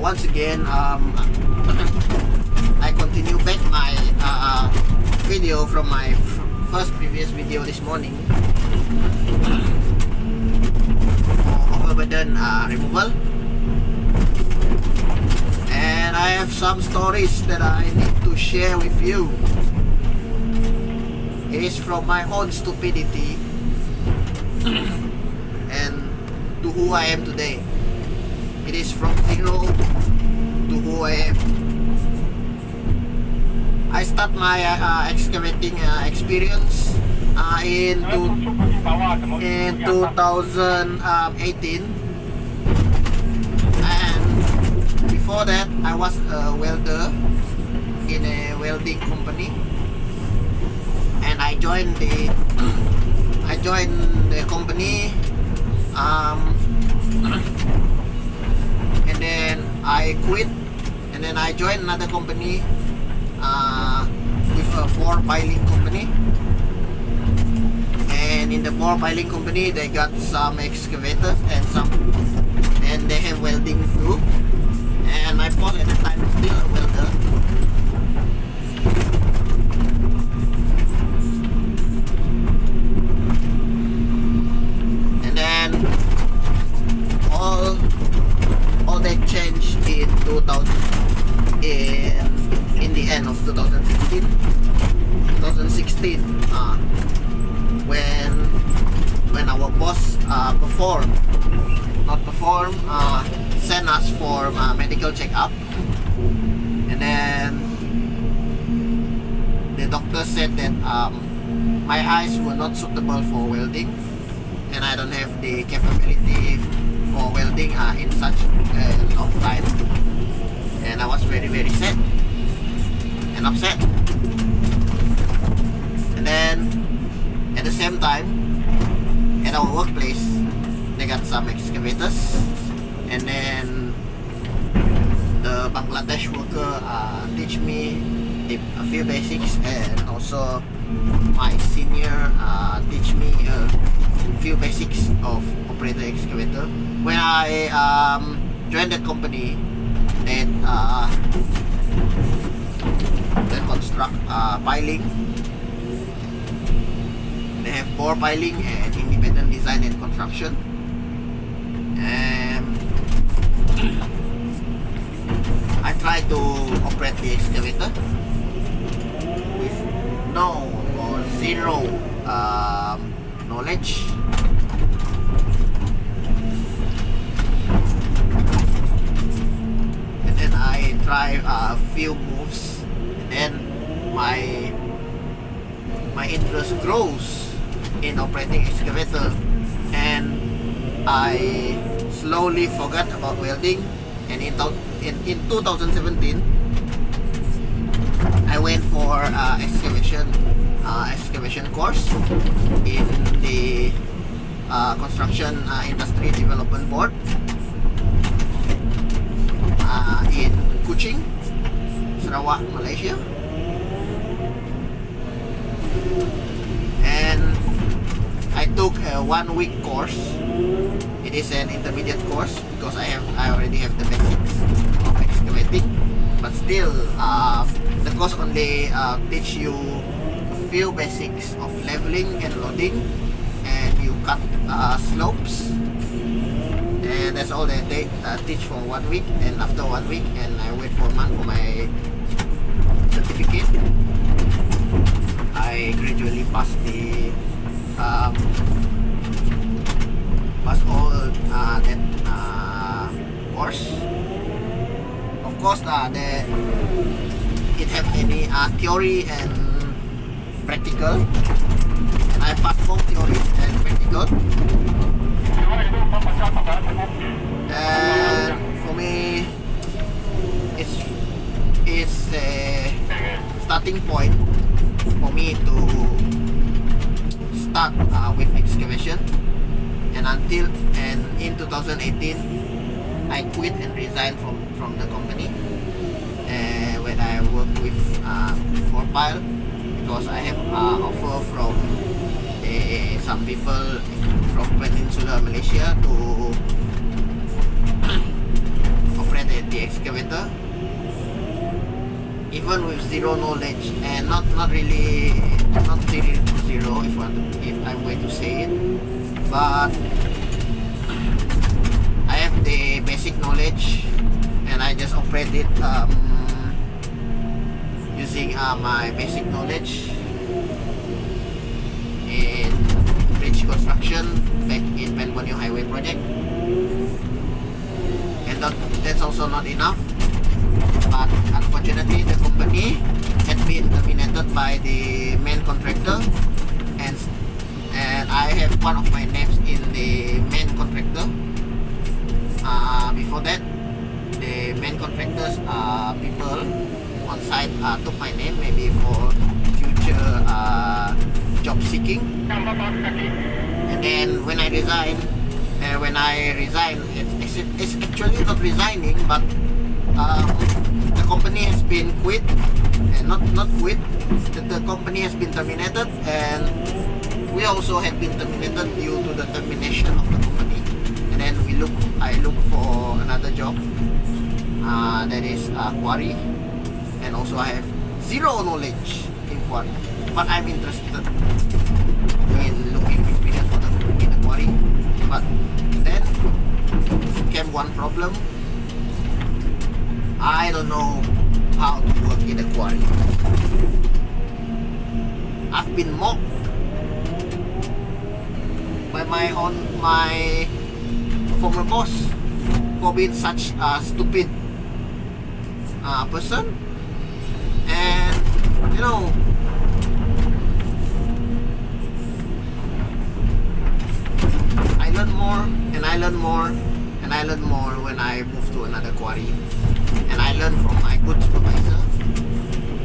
once again, I continue back my video from my first previous video this morning, overburden removal, and I have some stories that I need to share with you. It is from my own stupidity and to who I am today. It is from zero to who I am. I start my excavating experience in 2018, and before that I was a welder in a welding company, and I joined the company, and then I quit, and then I joined another company with a bore piling company, and in the bore piling company they got some excavators and they have welding too, and my boss at the time is still a welder. And then all that changed in 2000 in the end of 2016 when our boss sent us for medical checkup, and then the doctor said that my eyes were not suitable for welding, and I don't have the capability for welding in such a long time, and I was very sad and upset. And then at the same time, at our workplace they got some excavators, and then the Bangladesh worker teach me a few basics, and also my senior teach me a few basics of operator excavator. When I joined that company that construct piling, they have bore piling and independent design and construction, and I tried to operate the excavator with no or zero knowledge. And then I try a few moves, and then my interest grows in operating excavator, and I slowly forgot about welding. And in 2017 I went for excavation course in the construction industry development board in Kuching, Sarawak, Malaysia. And I took a 1-week course. It is an intermediate course because I already have the basics of excavating, but still the course only teach you a few basics of leveling and loading, and you cut slopes, and that's all they teach for 1 week. And after 1 week, and I wait for a month for my certificate, I gradually passed the all that course. Of course, it have any theory and practical, and I passed both theory and practical. And for me, it's a starting point for me to start with excavation. And in 2018 I quit and resigned from the company when I work with Pile, because I have offer from some people from Peninsular Malaysia to operate the excavation even with zero knowledge, and not really zero, if I'm going to say it, but I have the basic knowledge, and I just operate it using my basic knowledge in bridge construction back in Penbonyo Highway project. And that's also not enough, but unfortunately the company had been terminated by the main contractor, and I have one of my names in the main contractor. Before that, the main contractors people on site took my name, maybe for future job seeking. And then when I resigned, it's actually not resigning, but the company has been quit, and not quit. The company has been terminated, and we also had been terminated due to the termination of the company. And then I look for another job, that is quarry, and also I have zero knowledge in quarry, but I'm interested in looking experience for in the quarry. But then came one problem. I don't know how to work in a quarry. I've been mocked by my former boss for being such a stupid person. And you know, I learn more, and I learn more, and I learn more when I move to another quarry. And I learned from my good supervisor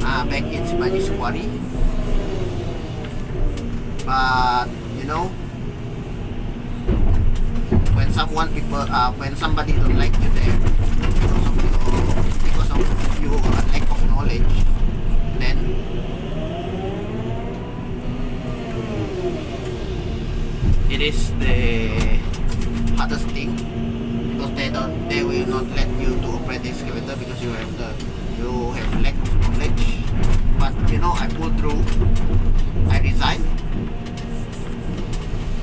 back in Sibaji's quarry. But you know, when somebody don't like you there because of your lack of knowledge, then it is the hardest thing, because they will not let you to operate the excavator because you have lack of knowledge. But you know, I pulled through. I resigned,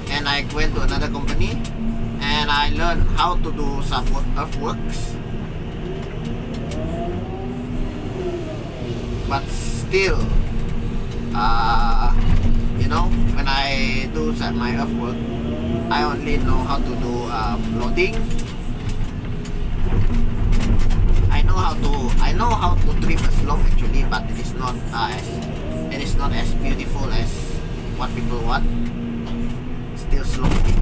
and I went to another company, and I learned how to do some earthworks. But still, you know, when I do my earthwork, I only know how to do loading. I know how to trim a slope actually, but it is not as beautiful as what people want. Still sloping.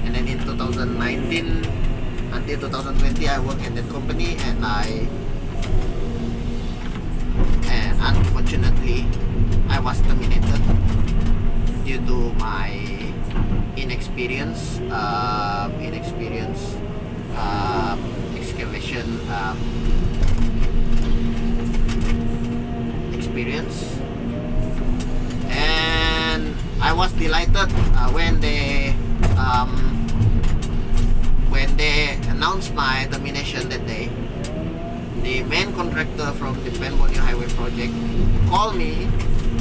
And then in 2019 until 2020, I worked in that company, and unfortunately I was terminated due to my inexperience excavation experience. And I was delighted when they announced my termination that day. The main contractor from the Penbonyo Highway project called me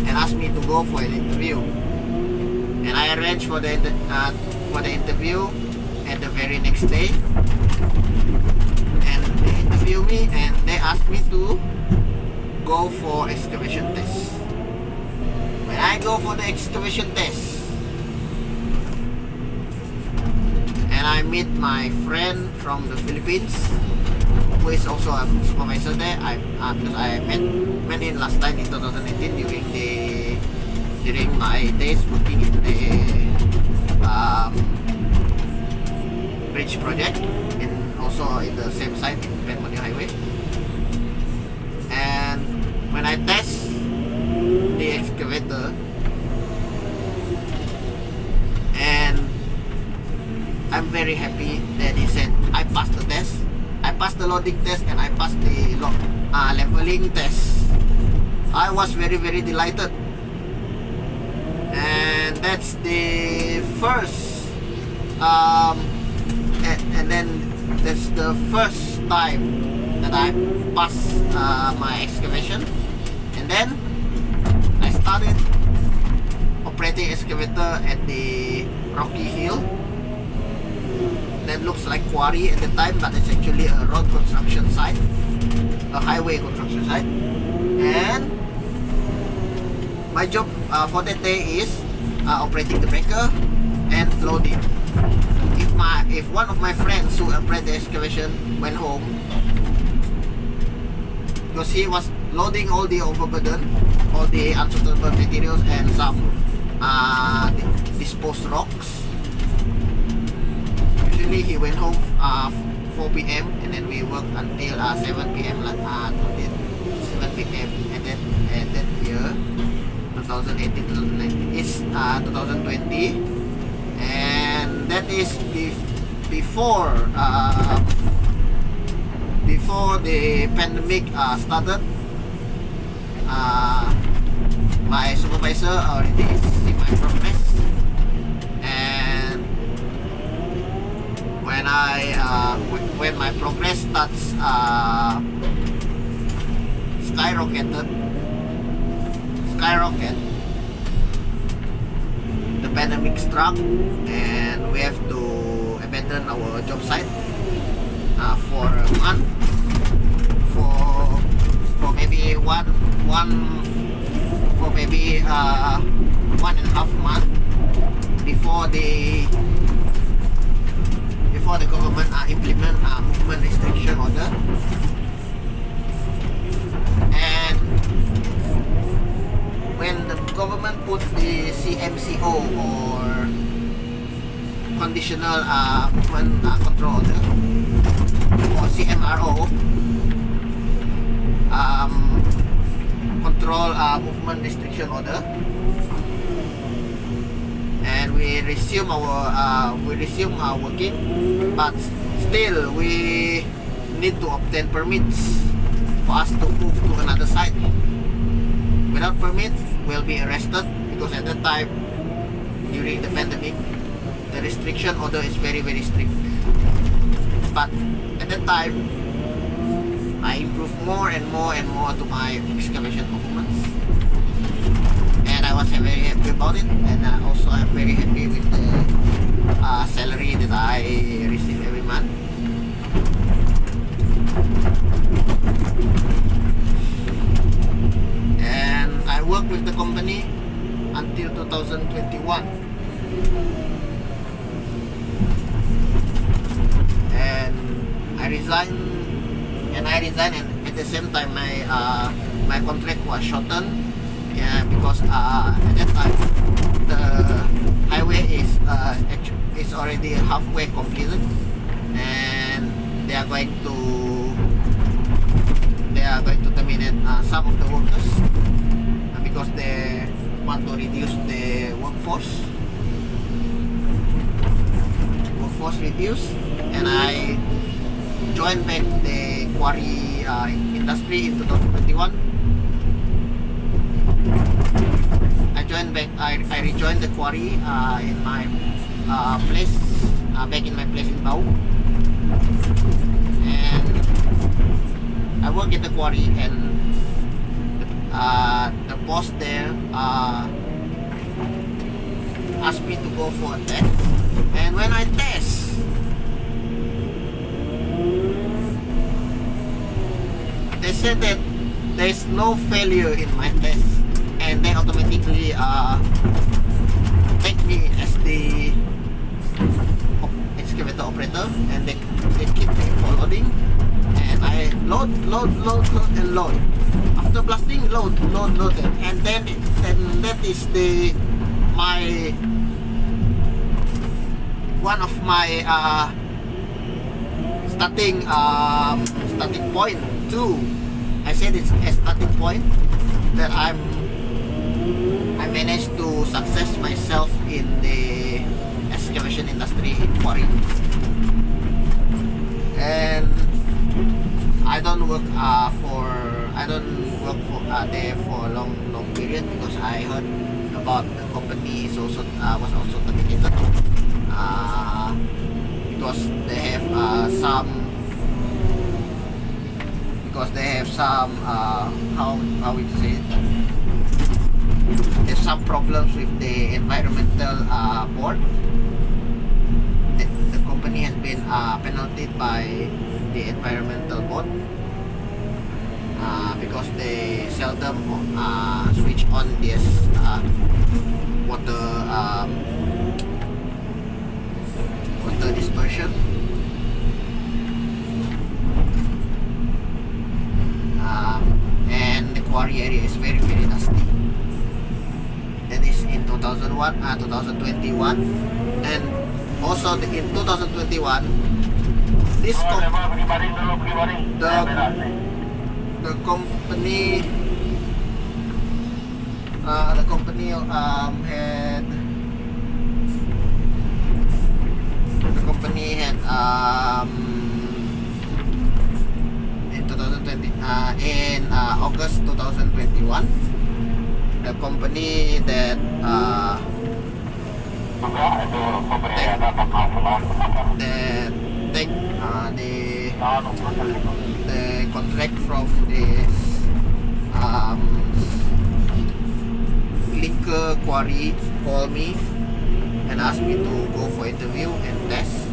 and asked me to go for an interview, and I arranged for the interview at the very next day. And they interviewed me, and they asked me to go for excavation test. When I go for the excavation test, and I meet my friend from the Philippines, who is also a supervisor there. Because I met him last time in 2018 during my days working in the bridge project, and also in the same site in Penbonyo Highway. And when I test the excavator, and I'm very happy that he said I passed the test. I passed the loading test, and I passed the leveling test. I was very, very delighted. And that's the first and then that's the first time that I passed my excavation, and then I started operating excavator at the rocky hill that looks like quarry at the time, but it's actually a road construction site, a highway construction site. And my job for that day is operating the breaker and loading. If one of my friends who operate the excavation went home, because he was loading all the overburden, all the unsuitable materials, and some disposed rocks. Usually he went home 4 p.m. and then we worked until 7 p.m. Until 7 p.m. and then that year 2018 2019 is 2020, and that is before the pandemic started. My supervisor already see my progress, and when my progress starts skyrocket, the pandemic struck, and we have to abandon our job site for a month, for maybe one for maybe 1.5 months before the government implement movement restriction order. And when the government put the CMCO, or conditional movement control order, or CMRO, control movement restriction order, and we resume our working, but still we need to obtain permits for us to move to another site. Without permits, we'll be arrested, because at that time, during the pandemic, the restriction order is very, very strict. But at that time, I improved more and more to my excavation performance, and I was very happy about it. And also I'm very happy with the salary that I receive every month. And I worked with the company until 2021, and I resigned. And at the same time my contract was shortened, because at that time the highway is already halfway completed, and they are going to terminate some of the workers, because they want to reduce the workforce reduce. And I joined back the quarry industry in 2021. I rejoined the quarry in my place, back in my place in Bau. And I work in the quarry, and the boss there asked me to go for a test. And when I test, they said that there is no failure in my test, and they automatically take me as the excavator operator, and they keep me for loading, and I load and load. After blasting, load, and then that is one of my starting point too. I said it's a starting point that I managed to success myself in the excavation industry in quarry. And I don't work there for a long period, because I heard about the company is also was also terminated, because they have some some how we say it, there's some problems with the environmental board. The company has been penalized by the environmental board because they seldom switch on this water dispersion. And the quarry area is very dusty. That is in 2021, and also in 2021 this the company had in 2020 in August 2021, the company that take the contract from this liquor quarry called me and asked me to go for interview and test,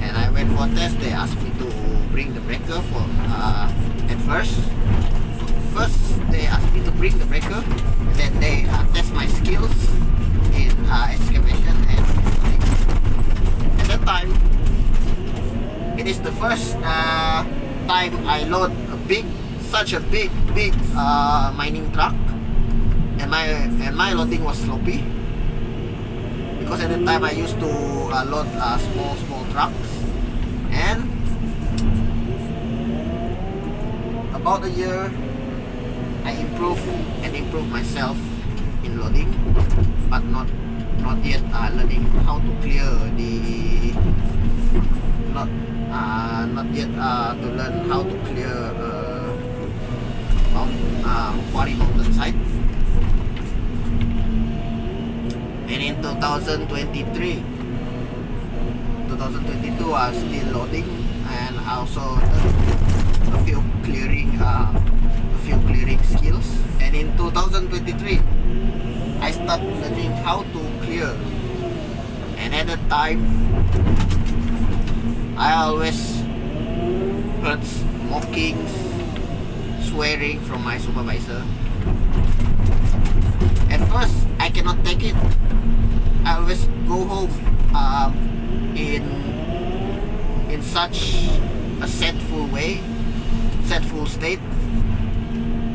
and I went for test. They asked me to bring the breaker for at first they asked me to bring the breaker, and then they test my skills in excavation. And at that time, it is the first time I load such a big mining truck, and my loading was sloppy because at that time I used to load small trucks. And about a year, I improved myself in loading, but not yet learning how to clear the not yet to learn how to clear quarry mountainside. And in 2022 I was still loading, and I also a few clearing skills. And in 2023 I started learning how to clear, and at that time I always heard mockings, swearing from my supervisor. At first I cannot take it. I always go home in such a sadful state.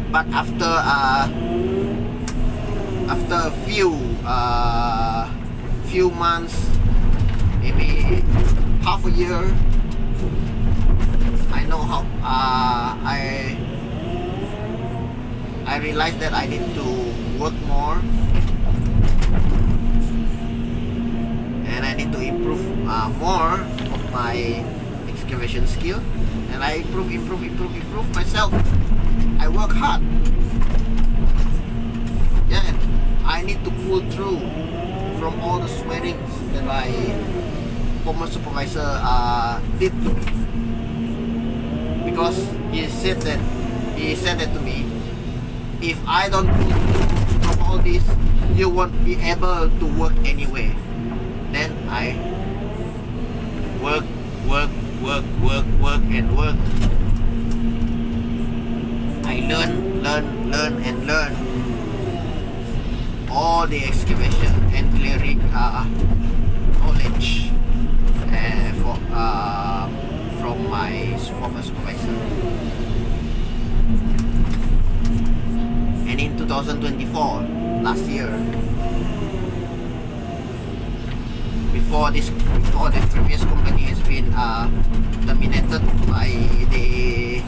But after a few months, maybe half a year, I know how I realized that I need to work more, and I need to improve more of my excavation skill. And I improve myself. I work hard. Yeah, I need to pull through from all the swearings that my former supervisor did to me, because he said that to me, if I don't pull through from all this, you won't be able to work anyway. Then I work and work. I learn all the excavation and clearing knowledge from my former supervisor. And in 2024, last year, before the previous company has been terminated by the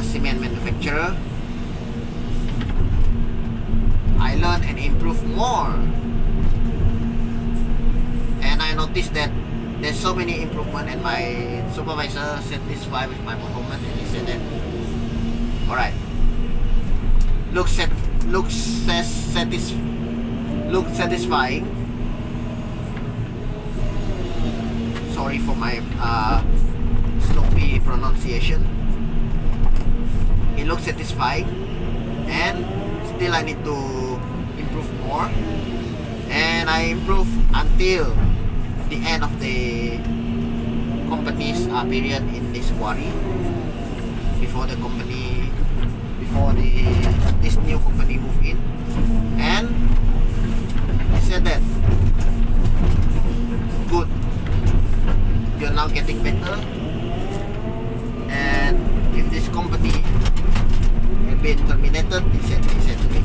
cement manufacturer, I learned and improved more, and I noticed that there's so many improvement, and my supervisor satisfied with my performance, and he said that, alright, looks satisfying. Sorry for my sloppy pronunciation. it looks satisfying, and still I need to improve more, and I improve until the end of the company's period in this quarry, before the this new company move in. And he said that good, you're now getting better, and if this company had been terminated, he said to me,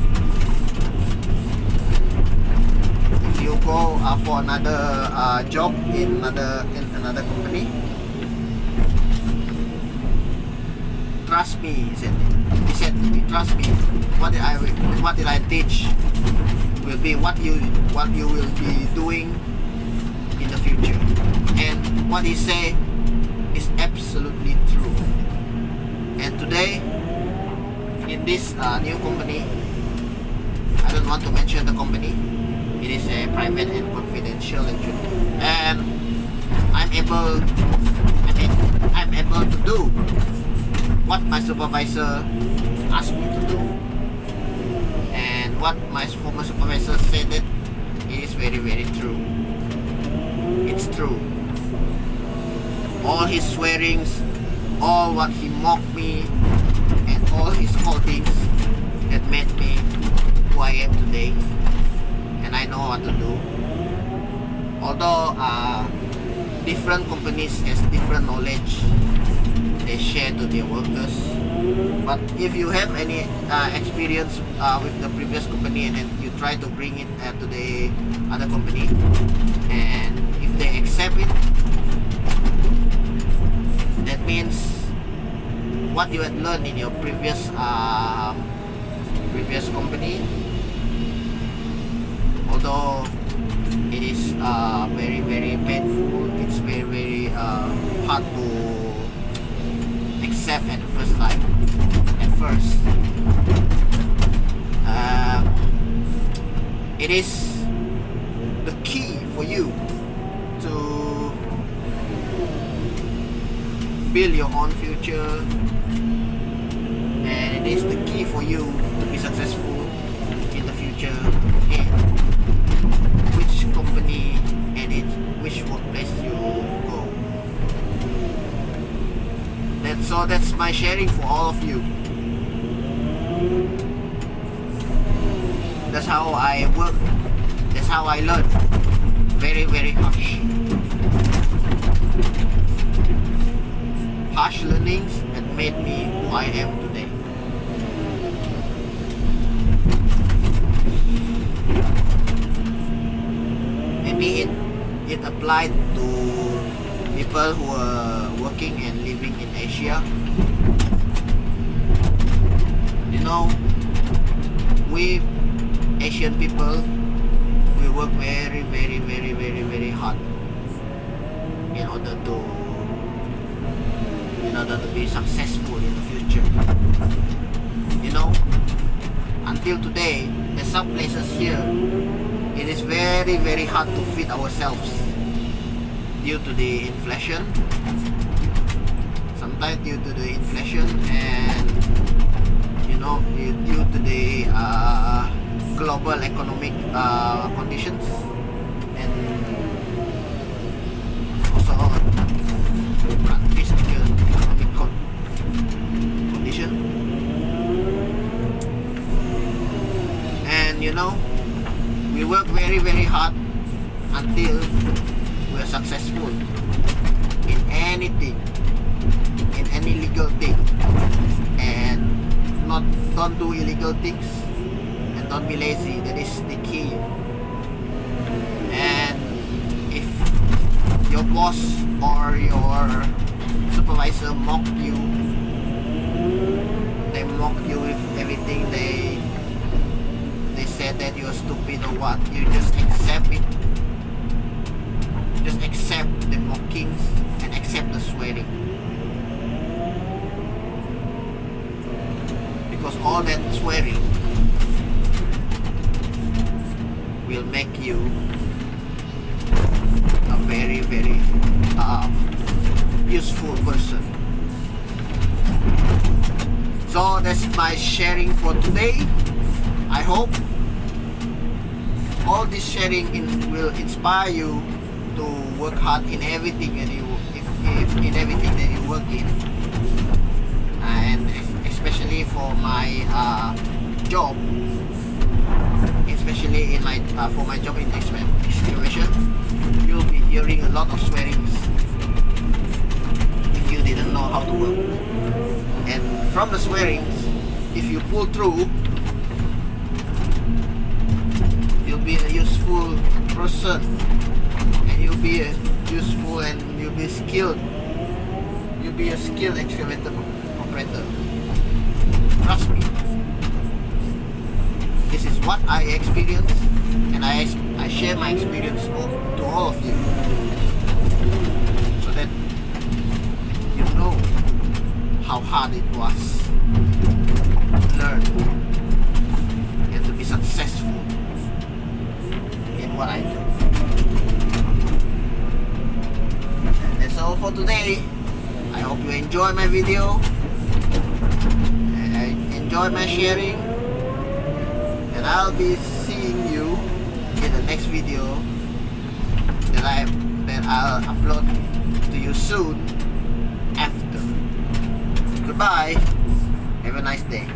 if you go for another job in another company, trust me, he said to me, trust me, what did I teach will be what you will be doing in the future. And what he say is absolutely true. And today, in this new company, I don't want to mention the company, it is a private and confidential actually, and I'm able to do what my supervisor asked me to do, and what my former supervisor said, that it is very, very true. It's true. All his swearings, all what he mocked me, and all his scoldings had made me who I am today, and I know what to do. Although different companies has different knowledge they share to their workers, but if you have any experience with the previous company and then you try to bring it to the other company, and if they accept it, that means what you had learned in your previous company, although it is very, very painful, it's very, very hard to accept at the first time. It is the key for you to build your own future, and it is the key for you to be successful in the future in which company and in which workplace you go. That's my sharing for all of you. That's how I work. That's how I learn. Very, very harsh. Harsh learnings that made me who I am today. Maybe it applied to people who are working and living in Asia. You know, we Asian people, we work very, very, very, very, very hard in order to be successful in the future. You know, until today, there's some places here, it is very, very hard to feed ourselves due to the inflation. Sometimes due to the inflation, and you know, due to the global economic conditions, and also countries' economic condition. And you know, we work very, very hard until we are successful in anything, in any legal thing, and don't do illegal things, and don't be lazy. That is the key. And if your boss or your supervisor mock you, they mock you with everything, they said that you're stupid or what, you just accept it. Just accept the mockings and accept the swearing, because all that swearing will make you a very, very useful person. So that's my sharing for today. I hope all this sharing will inspire you to work hard in everything that you if in everything that you work in, and especially for my job, especially in my for my job in excavation. You'll be hearing a lot of swearings if you didn't know how to work. And from the swearings, if you pull through, you'll be a useful person, and you'll be a useful and you'll be skilled. You'll be a skilled excavator operator. Trust me. This is what I experienced, and I share my experience to all of you, so that you know how hard it was to learn and to be successful in what I do. And that's all for today. I hope you enjoy my video and I enjoy my sharing, and I'll be seeing you in the next video that I'll upload to you soon after. Goodbye. Have a nice day.